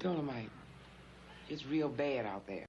Dolomite, it's real bad out there.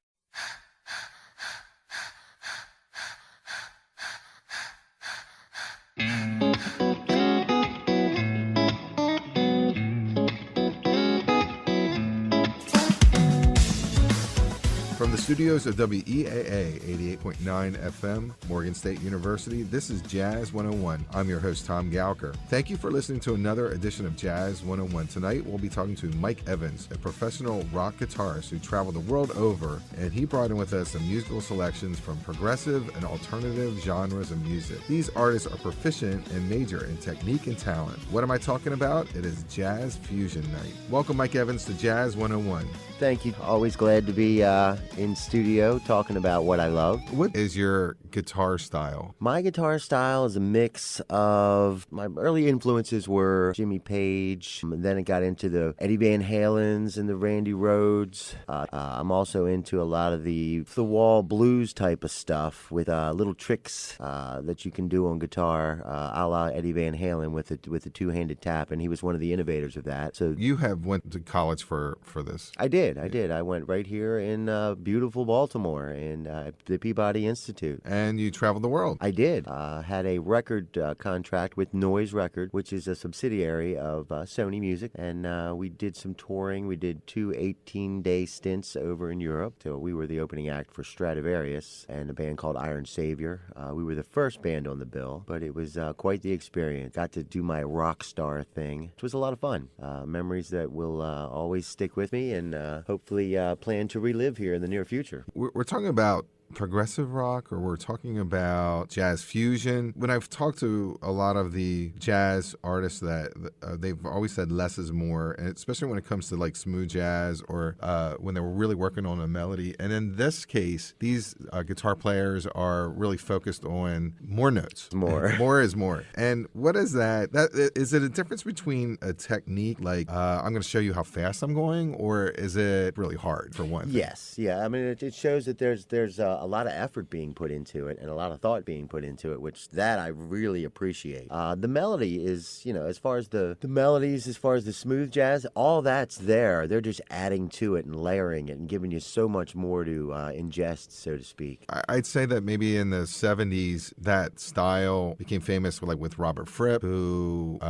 From the studios of WEAA 88.9 FM, Morgan State University, this is Jazz 101. I'm your host, Tom Gauker. Thank you for listening to another edition of Jazz 101. Tonight, we'll be talking to Mike Evans, a professional rock guitarist who traveled the world over, and he brought in with us some musical selections from progressive and alternative genres of music. These artists are proficient and major in technique and talent. What am I talking about? It is Jazz Fusion Night. Welcome, Mike Evans, to Jazz 101. Thank you. Always glad to be in studio talking about what I love. What is your guitar style? My guitar style is a mix of, my early influences were Jimmy Page, then it got into the Eddie Van Halens and the Randy Rhoads. I'm also into a lot of the wall blues type of stuff with little tricks that you can do on guitar, a la Eddie Van Halen with the two-handed tap, and he was one of the innovators of that. So you have went to college for this. I did. I went right here in beautiful Baltimore in the Peabody Institute. And you traveled the world. I did. Had a record contract with Noise Record, which is a subsidiary of Sony Music. And we did some touring. We did two 18-day stints over in Europe. So we were the opening act for Stradivarius and a band called Iron Savior. We were the first band on the bill, but it was quite the experience. Got to do my rock star thing, which was a lot of fun. Memories that will always stick with me, and hopefully plan to relive here in the near future. We're talking about progressive rock, or we're talking about jazz fusion. When I've talked to a lot of the jazz artists, that they've always said less is more, and especially when it comes to like smooth jazz, or when they were really working on a melody. And in this case, these guitar players are really focused on more notes. More is more. And what is that? Is it a difference between a technique, like I'm going to show you how fast I'm going, or is it really hard for one thing? Yes, yeah. I mean, it shows that there's a lot of effort being put into it and a lot of thought being put into it, which that I really appreciate. The melody is, as far as the melodies, as far as the smooth jazz, all that's there. They're just adding to it and layering it and giving you so much more to ingest, so to speak. I'd say that maybe in the 70s, that style became famous with Robert Fripp, who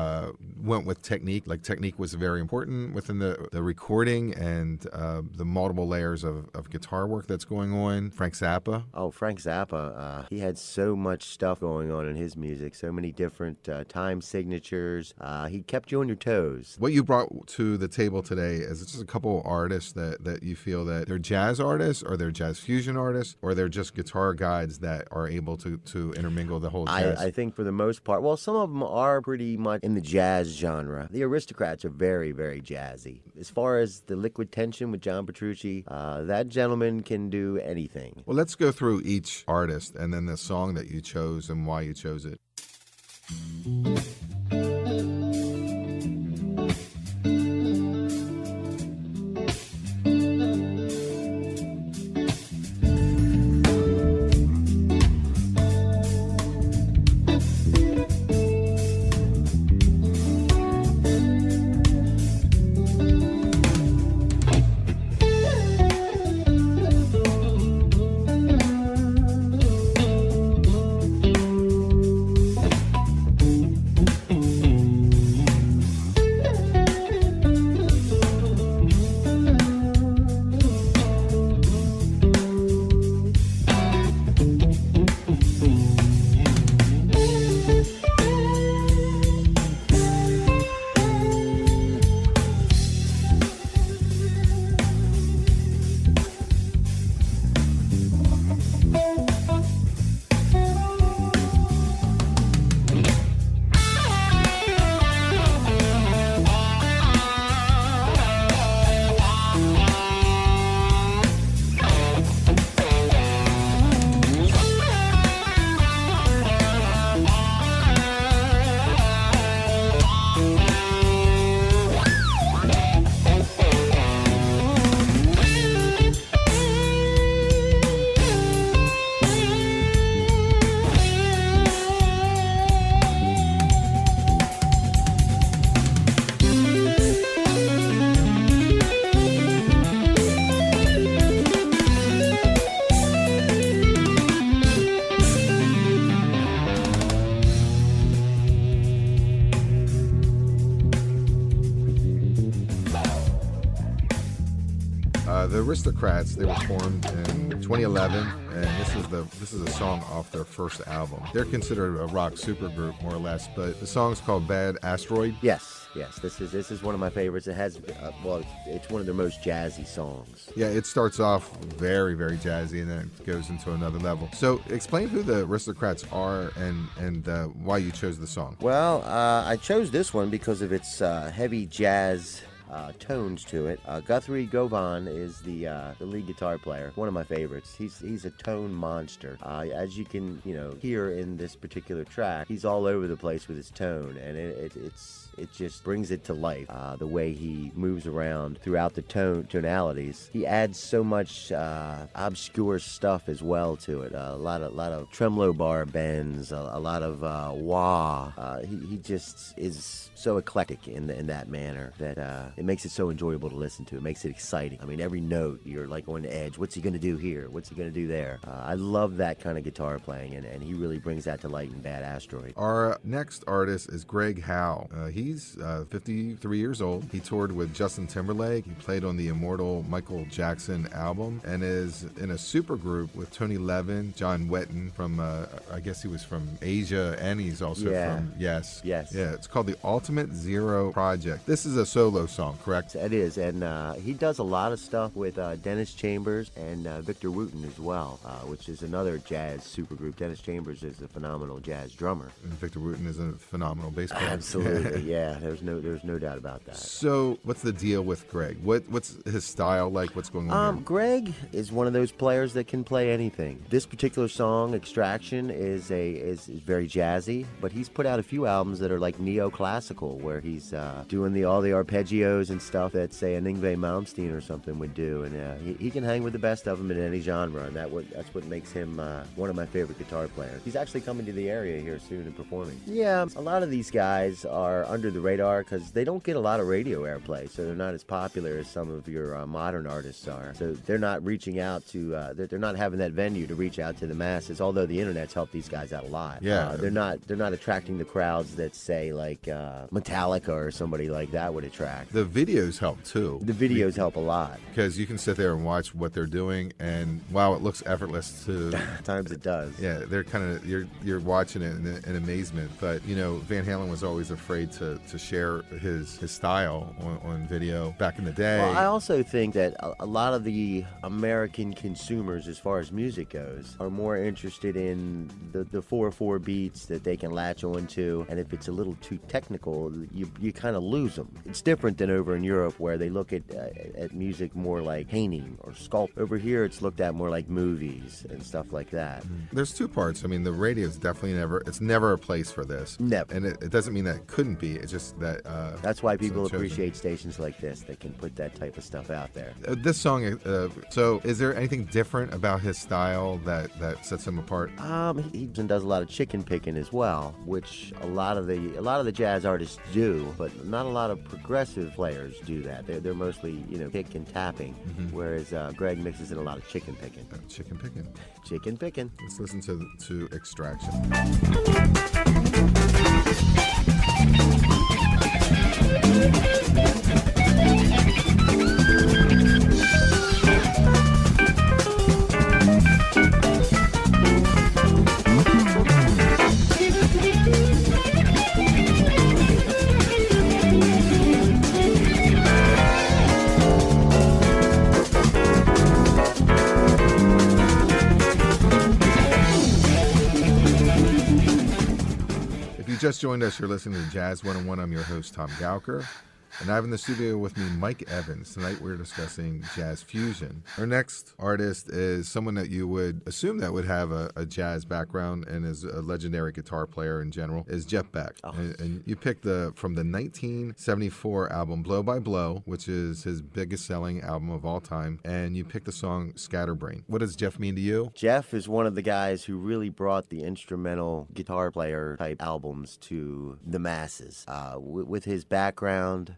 went with technique. Like, technique was very important within the recording and the multiple layers of guitar work that's going on. Frank Zappa. Oh, Frank Zappa. He had so much stuff going on in his music, so many different time signatures. He kept you on your toes. What you brought to the table today is just a couple of artists that you feel that they're jazz artists, or they're jazz fusion artists, or they're just guitar guides that are able to intermingle the whole jazz. I think for the most part, well, some of them are pretty much in the jazz genre. The Aristocrats are very, very jazzy. As far as the Liquid Tension with John Petrucci, that gentleman can do anything. Well, let's go through each artist and then the song that you chose and why you chose it. The Aristocrats, they were formed in 2011, and this is a song off their first album. They're considered a rock supergroup, more or less, but the song's called Bad Asteroid. Yes. This is one of my favorites. It has it's one of their most jazzy songs. Yeah, it starts off very, very jazzy, and then it goes into another level. So, explain who the Aristocrats are and why you chose the song. Well, I chose this one because of its heavy jazz tones to it. Guthrie Govan is the lead guitar player, one of my favorites. He's a tone monster. As you can hear in this particular track, he's all over the place with his tone, and it just brings it to life. The way he moves around throughout the tonalities, he adds so much obscure stuff as well to it. A lot of tremolo bar bends, a lot of wah. He just is so eclectic in that manner that it makes it so enjoyable to listen to. It makes it exciting. I mean, every note you're like on the edge. What's he going to do here? What's he going to do there? I love that kind of guitar playing, and he really brings that to light in Bad Asteroid. Our next artist is Greg Howe. He's 53 years old. He toured with Justin Timberlake. He played on the immortal Michael Jackson album and is in a supergroup with Tony Levin, John Wetton from, I guess he was from Asia, and he's also from, yes. Yeah, it's called the Ultimate Zero Project. This is a solo song, correct? It is, and he does a lot of stuff with Dennis Chambers and Victor Wooten as well, which is another jazz supergroup. Dennis Chambers is a phenomenal jazz drummer. And Victor Wooten is a phenomenal bass player. Absolutely, yeah. There's no doubt about that. So, what's the deal with Greg? What's his style like? What's going on here? Greg is one of those players that can play anything. This particular song, Extraction, is very jazzy, but he's put out a few albums that are like neoclassical, where he's doing all the arpeggios and stuff that, say, an Yngwie Malmsteen or something would do, and he can hang with the best of them in any genre, and that's what makes him one of my favorite guitar players. He's actually coming to the area here soon and performing. Yeah, a lot of these guys are under the radar because they don't get a lot of radio airplay, so they're not as popular as some of your modern artists are. So they're not reaching out to, they're not having that venue to reach out to the masses, although the internet's helped these guys out a lot. Yeah. They're not attracting the crowds that, say, like Metallica or somebody like that would attract. The videos help too. The videos help a lot. Because you can sit there and watch what they're doing, and wow, it looks effortless to... At times it does. Yeah, they're kind of, you're watching it in amazement. But, Van Halen was always afraid to share his style on video back in the day. Well, I also think that a lot of the American consumers, as far as music goes, are more interested in the 4/4 beats that they can latch onto, and if it's a little too technical, you kind of lose them. It's different than over in Europe, where they look at music more like painting or sculpt. Over here, it's looked at more like movies and stuff like that. There's two parts. I mean, the radio is definitely never a place for this. Never. And it doesn't mean that it couldn't be. It's just that... That's why people appreciate stations like this that can put that type of stuff out there. This song, so is there anything different about his style that sets him apart? He does a lot of chicken picking as well, which a lot of the jazz artists do, but not a lot of progressive players do that. They're mostly pick and tapping, whereas Greg mixes in a lot of chicken picking. Chicken picking. Chicken picking. Let's listen to Extraction. Just joined us, you're listening to Jazz 101. I'm your host, Tom Gauker, and I have in the studio with me Mike Evans. Tonight we're discussing jazz fusion. Our next artist is someone that you would assume that would have a jazz background and is a legendary guitar player in general, is Jeff Beck. Oh. And you picked from the 1974 album Blow by Blow, which is his biggest selling album of all time, and you picked the song Scatterbrain. What does Jeff mean to you? Jeff is one of the guys who really brought the instrumental guitar player type albums to the masses. With his background,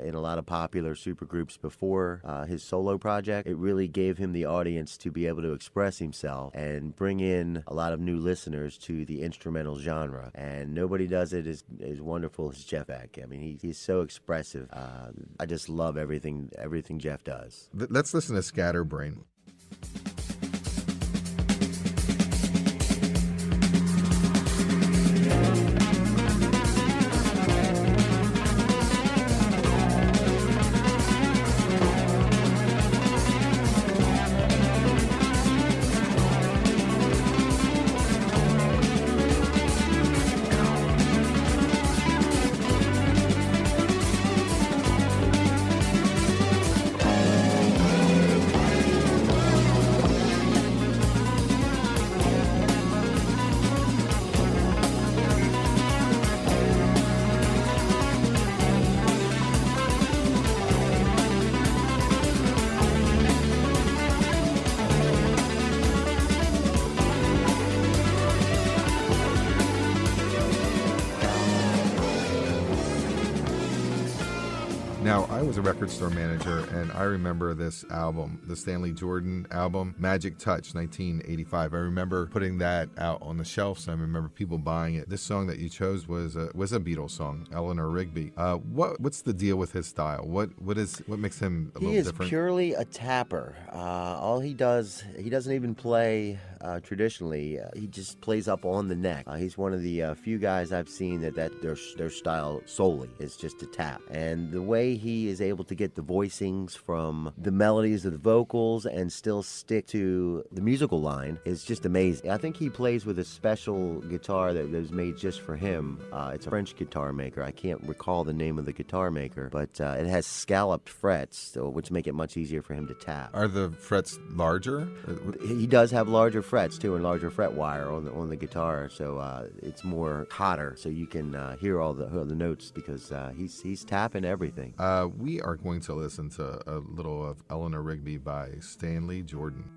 in a lot of popular supergroups before his solo project. It really gave him the audience to be able to express himself and bring in a lot of new listeners to the instrumental genre. And nobody does it as wonderful as Jeff Beck. I mean, he's so expressive. I just love everything Jeff does. Let's listen to Scatterbrain. Now, I was a record store manager, and I remember this album, the Stanley Jordan album, Magic Touch, 1985. I remember putting that out on the shelves, and I remember people buying it. This song that you chose was a Beatles song, Eleanor Rigby. What's the deal with his style? What makes him a little different? He is purely a tapper. All he does, he doesn't even play traditionally. He just plays up on the neck. He's one of the few guys I've seen that their style solely is just to tap. And the way he is able to get the voicings from the melodies of the vocals and still stick to the musical line is just amazing. I think he plays with a special guitar that was made just for him. It's a French guitar maker. I can't recall the name of the guitar maker, but it has scalloped frets, which make it much easier for him to tap. Are the frets larger? He does have larger frets too, and larger fret wire on the guitar, so it's more hotter, so you can hear all the notes because he's tapping everything. We are going to listen to a little of Eleanor Rigby by Stanley Jordan.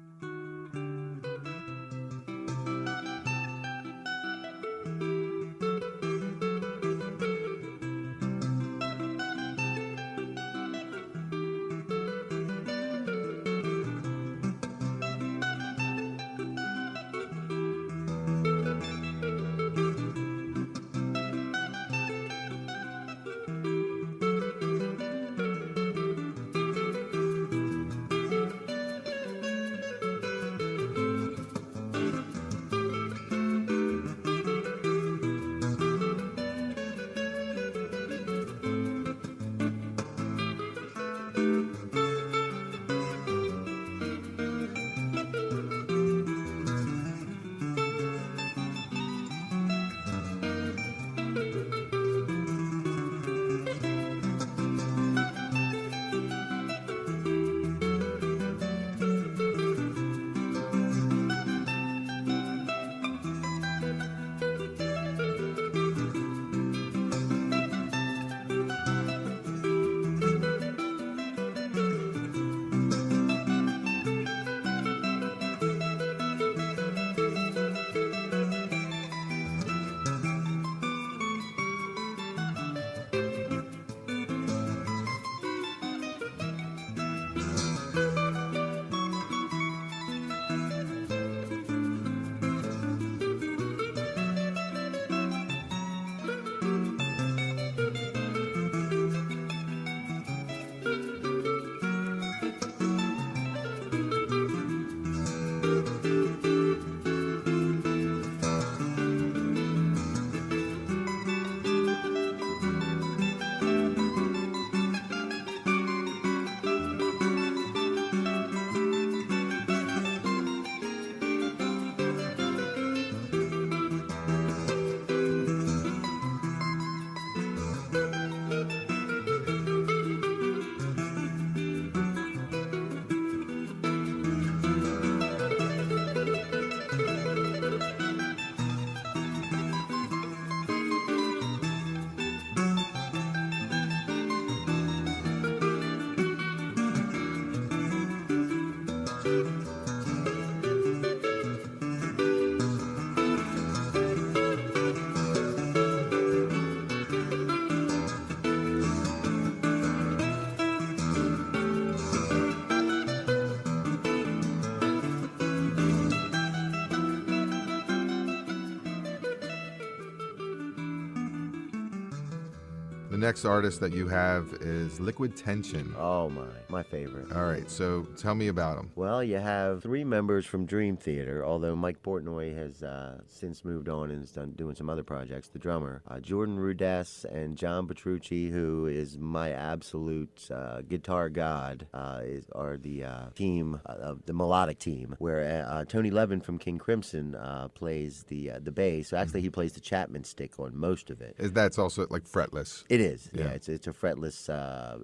next artist that you have is Liquid Tension. Oh my favorite. All right, so tell me about him. Well, you have three members from Dream Theater, although Mike Portnoy has since moved on and is doing some other projects, the drummer. Jordan Rudess and John Petrucci, who is my absolute guitar god, are the team, the melodic team, where Tony Levin from King Crimson plays the bass. So actually he plays the Chapman stick on most of it. That's also like fretless. It is. Yeah. It's a fretless,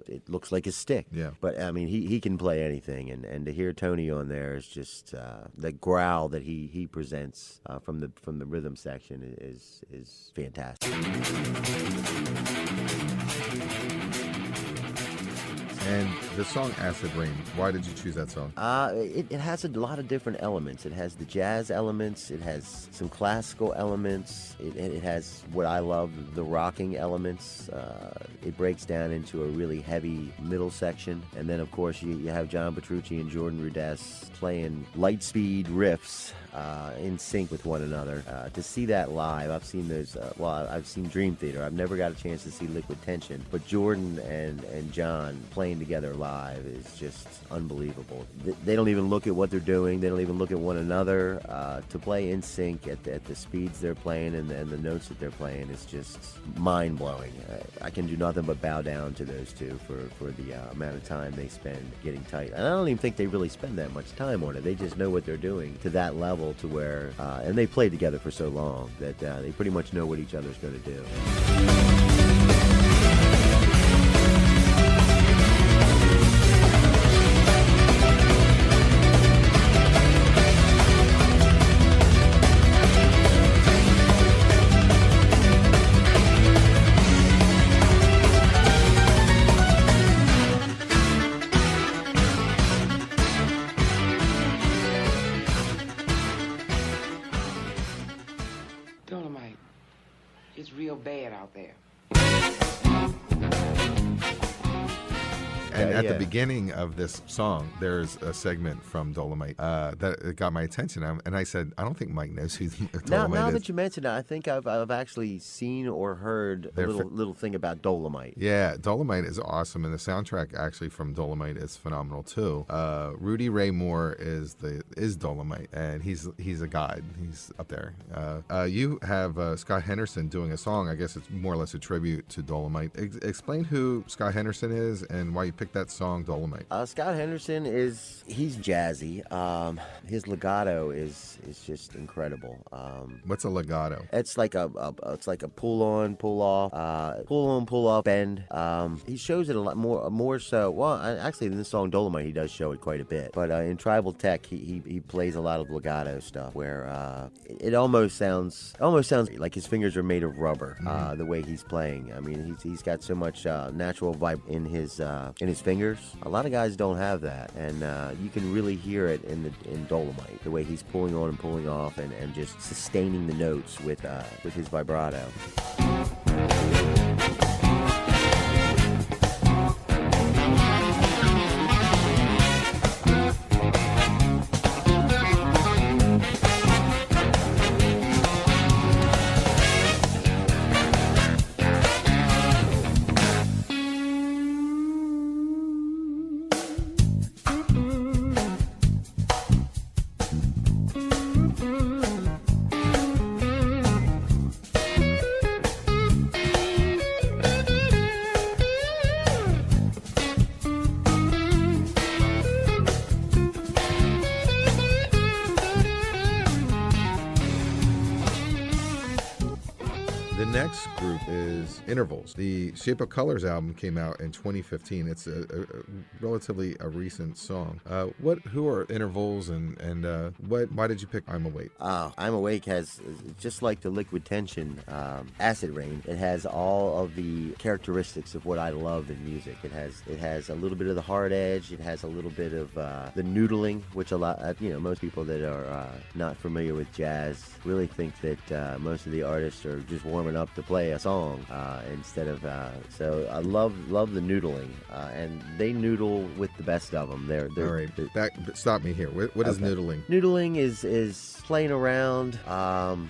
it looks like a stick. Yeah. But I mean, he can play anything, and to hear Tony on there is just the growl that he presents from the rhythm section is fantastic. And the song Acid Rain, why did you choose that song? It has a lot of different elements. It has the jazz elements, it has some classical elements, it has what I love, the rocking elements. It breaks down into a really heavy middle section, and then of course you have John Petrucci and Jordan Rudess playing light speed riffs in sync with one another. To see that live, I've seen those, I've seen Dream Theater. I've never got a chance to see Liquid Tension, but Jordan and John playing together live is just unbelievable. They don't even look at what they're doing. They don't even look at one another. To play in sync at the speeds they're playing and the notes that they're playing is just mind-blowing. I can do nothing but bow down to those two for the amount of time they spend getting tight. And I don't even think they really spend that much time on it. They just know what they're doing to that level to where, and they played together for so long that they pretty much know what each other's going to do. Dolomite, it's real bad out there. And at the beginning of this song, there's a segment from Dolomite that got my attention. And I said, I don't think Mike knows who Dolomite now is. that you mention it, I think I've actually seen or heard a little thing about Dolomite. Yeah, Dolomite is awesome, and the soundtrack actually from Dolomite is phenomenal too. Rudy Ray Moore is Dolomite, and he's a god. He's up there. You have Scott Henderson doing a song. I guess it's more or less a tribute to Dolomite. Explain who Scott Henderson is and why you picked that song Dolomite. Scott Henderson he's jazzy. His legato is just incredible. What's a legato? It's like a pull on, pull off bend. He shows it a lot more so. Well, actually in this song Dolomite he does show it quite a bit. But in Tribal Tech he plays a lot of legato stuff where it almost sounds like his fingers are made of rubber. The way he's playing. I mean he's got so much natural vibe in his fingers. A lot of guys don't have that, and you can really hear it in Dolomite, the way he's pulling on and pulling off, and just sustaining the notes with his vibrato. The next group is Intervals. The Shape of Colors album came out in 2015. It's a relatively recent song. Who are Intervals, and why did you pick I'm Awake? I'm Awake has, just like the Liquid Tension, Acid Rain, it has all of the characteristics of what I love in music. It has a little bit of the hard edge. It has a little bit of the noodling, which most people that are not familiar with jazz really think that most of the artists are just warming up to play a song instead of. So I love the noodling, and they noodle with the best of them. All right, stop me here. What is noodling? Noodling is playing around,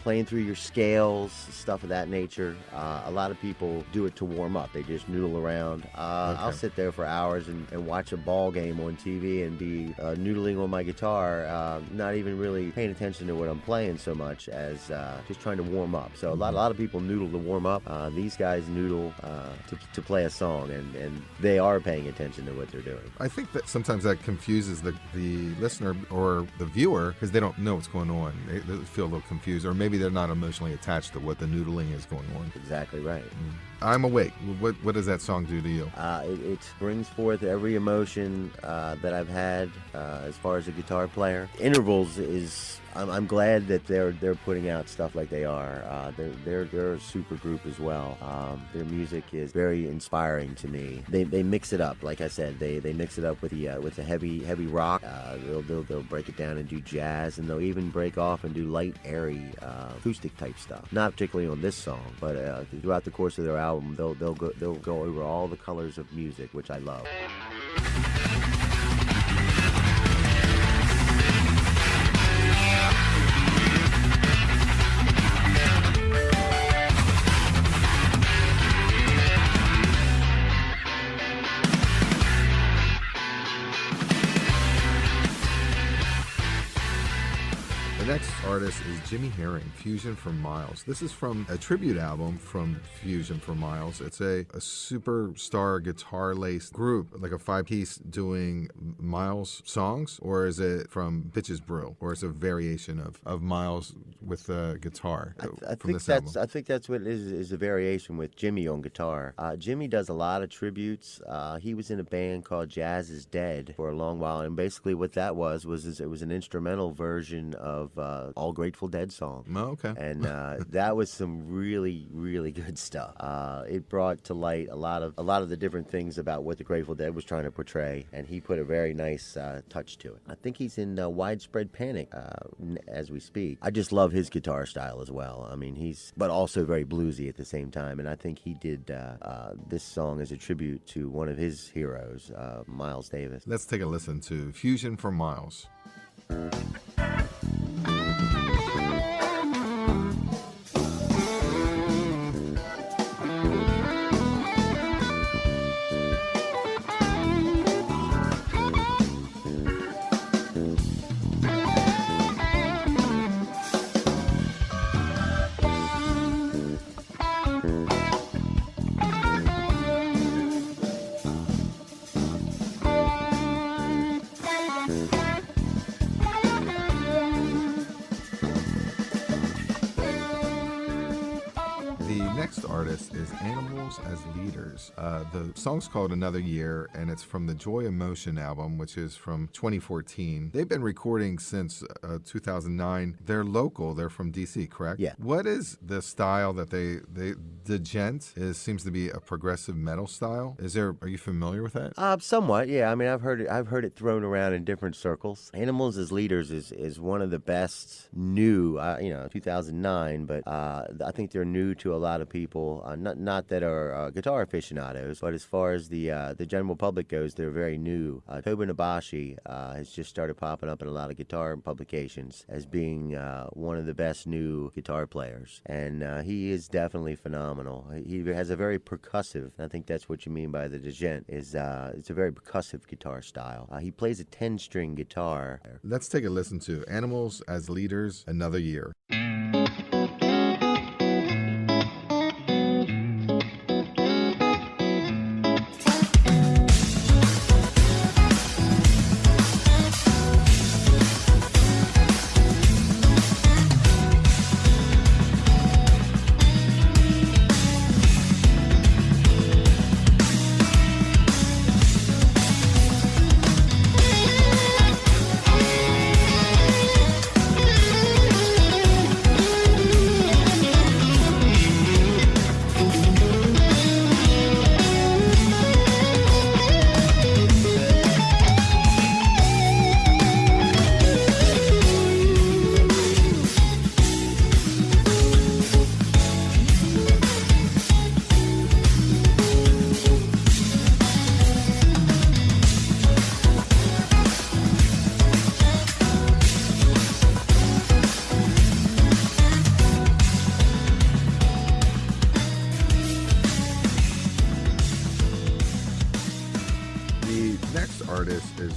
playing through your scales, stuff of that nature. A lot of people do it to warm up. They just noodle around. I'll sit there for hours and watch a ball game on TV and be noodling on my guitar, not even really paying attention to what I'm playing so much as just trying to warm up. So a lot of people noodle to warm up. These guys noodle to play a song, and they are paying attention to what they're doing. I think that sometimes that confuses the listener or the viewer because they don't know what's going on. They feel a little confused, or maybe they're not emotionally attached to what the noodling is going on. Exactly right. I'm Awake. What does that song do to you? It brings forth every emotion that I've had as far as a guitar player. Intervals is. I'm glad that they're putting out stuff like they are. They're a super group as well. Their music is very inspiring to me. They mix it up, like I said. They mix it up with the heavy rock. They'll break it down and do jazz, and they'll even break off and do light, airy acoustic type stuff. Not particularly on this song, but throughout the course of their album, they'll go over all the colors of music, which I love. The next artist is Jimmy Herring, Fusion for Miles. This is from a tribute album from Fusion for Miles. It's a superstar guitar-laced group, like a 5-piece doing Miles songs, or is it from Bitches Brew, or is it a variation of Miles with a guitar I think that's what it is a variation with Jimmy on guitar. Jimmy does a lot of tributes. He was in a band called Jazz is Dead for a long while, and basically what that was it was an instrumental version of all Grateful Dead songs. Oh, okay. And that was some really, really good stuff. It brought to light a lot of the different things about what the Grateful Dead was trying to portray, and he put a very nice touch to it. I think he's in Widespread Panic as we speak. I just love his guitar style as well. I mean, but also very bluesy at the same time, and I think he did this song as a tribute to one of his heroes, Miles Davis. Let's take a listen to Fusion for Miles. Artist is Animals as Leaders. The song's called Another Year, and it's from the Joy Emotion album, which is from 2014. They've been recording since 2009. They're local. They're from DC, correct? Yeah. What is the style that the Gent seems to be a progressive metal style? Are you familiar with that? Somewhat, yeah. I mean, I've heard it thrown around in different circles. Animals as Leaders is one of the best new, 2009, but I think they're new to a lot of people. Not that are guitar aficionados, but as far as the general public goes, they're very new. Toba Nabashi has just started popping up in a lot of guitar publications as being one of the best new guitar players, and he is definitely phenomenal. He has a very percussive, I think that's what you mean by the Degent, it's a very percussive guitar style. He plays a 10-string guitar. Let's take a listen to Animals as Leaders, Another Year.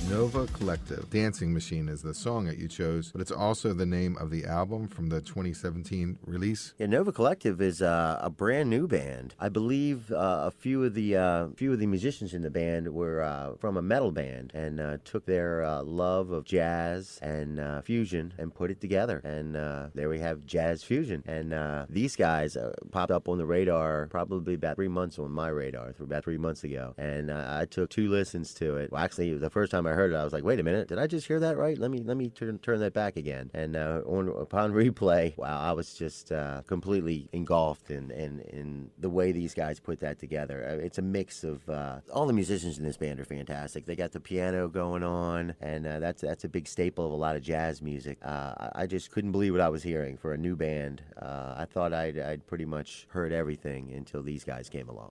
Nova Collective. Dancing Machine is the song that you chose, but it's also the name of the album from the 2017 release. Yeah, Nova Collective is a brand new band. I believe a few of the musicians in the band were from a metal band and took their love of jazz and fusion and put it together. And there we have Jazz Fusion. And these guys popped up on the radar probably about 3 months on my radar, about 3 months ago. And I took 2 listens to it. Well, actually, the first time I heard it, I was like, wait a minute, did I just hear that right? Let me turn that back again. And upon replay, wow, I was just completely engulfed in the way these guys put that together. It's a mix of all the musicians in this band are fantastic. They got the piano going on, and that's a big staple of a lot of jazz music. I just couldn't believe what I was hearing for a new band. I thought I'd pretty much heard everything until these guys came along.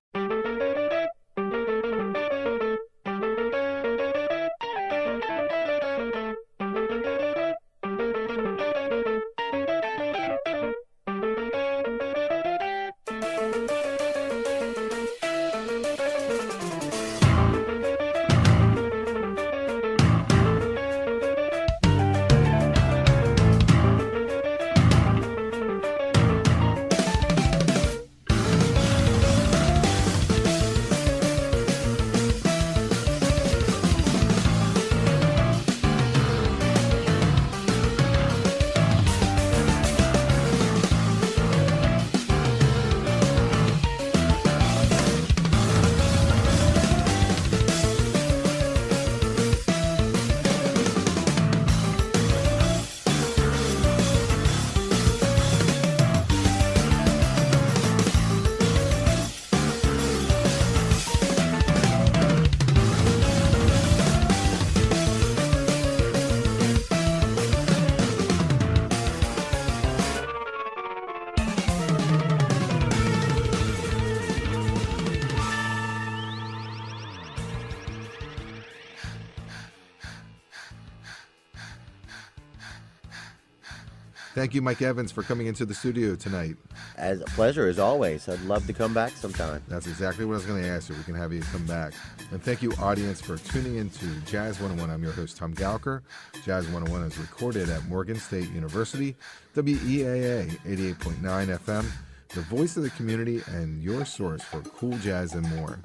Thank you, Mike Evans, for coming into the studio tonight. As a pleasure, as always. I'd love to come back sometime. That's exactly what I was going to ask you. We can have you come back. And thank you, audience, for tuning into Jazz 101. I'm your host, Tom Gauker. Jazz 101 is recorded at Morgan State University, WEAA 88.9 FM, the voice of the community and your source for cool jazz and more.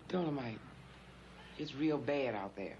Dolomite, it's real bad out there.